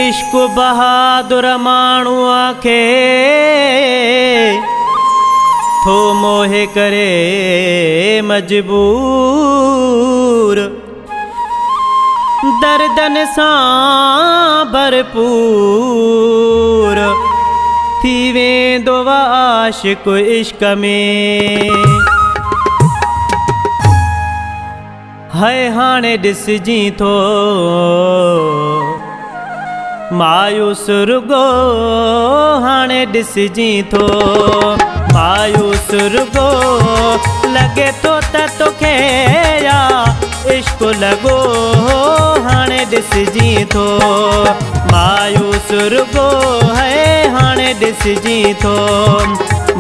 इश्क बहादुर माण्हूअ खे थो मोहे करे मजबूर, दर्दन सां भरपूर थी वेंदो आशिक़ इश्क में। है हाणे ॾिसजी थो मायूस रुगो, हाणे ॾिसजी थो मायूस रुगो, लगे तो त तोखे या इश्क लॻो, हाणे ॾिसजी थो मायूस रुगो है, हाणे ॾिसजी थो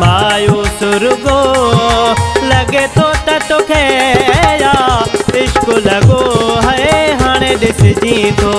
मायूस रुगो, लगे तो त तोखे या इश्क लॻो है, हाणे ॾिसजी थो।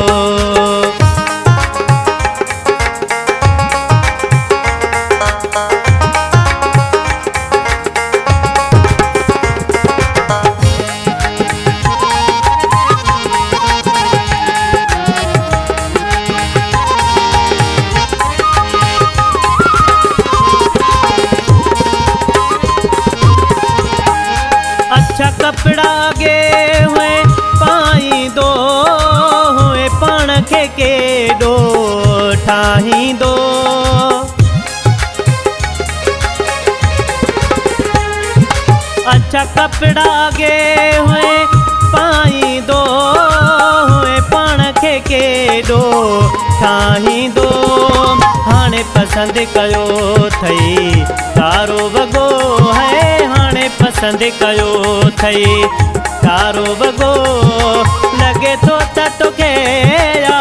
अच्छा कपड़ा गे हुए पाईंदो हुए, पाण खे केॾो ठाहींदो, अच्छा कपड़ा गे हुए पाईंदो हुए, पाण खे केॾो ठाहींदो, हाणे पसंद कयो थई तारो वॻो है, हाणे पसंद कयो थई तारो वॻो, लगे तो त तोखे या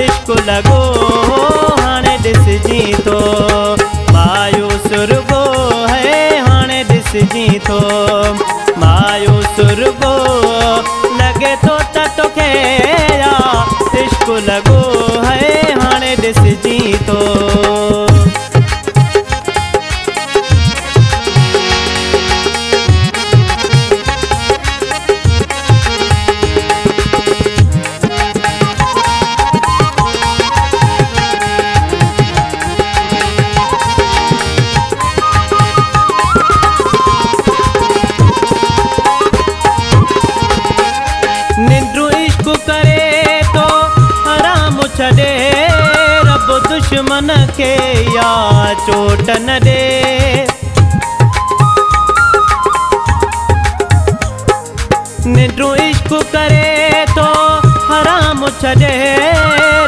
इश्क लॻो, हाणे ॾिसजी थो मायूस रुगो है, हाणे ॾिसजी थो मायूस रुगो, लगे तो त तोखे या इश्क लॻो है, हाणे ॾिसजी थो। निंड्रू इश्क करे तो हराम छॾे, रब दुश्मन खे या चोट न ॾे, निंड्रू इश्क करे तो हराम छॾे,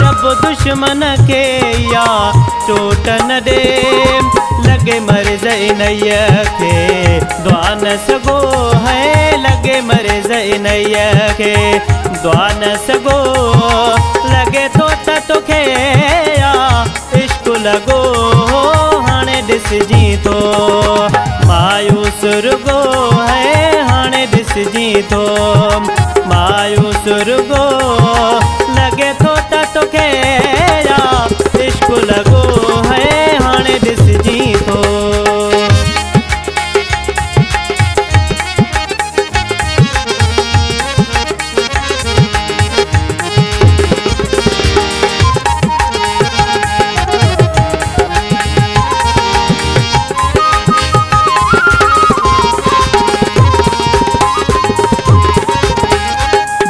रब दुश्मन खे या चोट न ॾे, लगे मर्ज़ इनैय खे दुआ न सघो है, लगे मर्ज़ इनैय खे दुआ न सघो, लगे तो त तोखे या इश्क लॻो, हाणे ॾिसजी थो मायूस रुगो है, हाणे ॾिसजी थो मायूस रुगो, लगे तो त तोखे या इश्क लॻो है, हाणे ॾिसजी थो।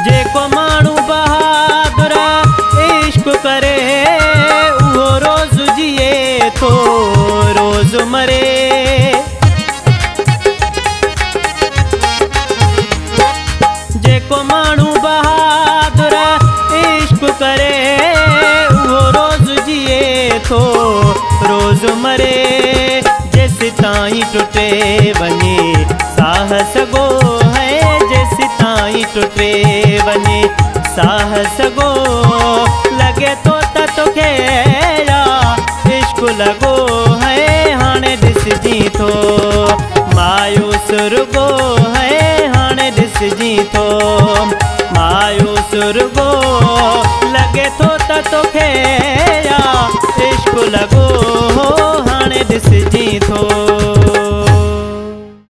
जेको माण्हू बहादुर इश्क करे, उहो रोज़ जिए थो रोज़ मरे, जेको माण्हू बहादुर इश्क करे, उहो रोज़ जिए थो रोज़ मरे, जेसि ताईं टुटे वञे साह सॻो है, जेसि ताईं टुटे वञे साह सॻो, लगे तो त तोखे या इश्क लॻो है, हाणे ॾिसजी थो मायूस रुगो है, हाणे ॾिसजी थो मायूस रुगो, लगे तो त तोखे या इश्क लॻो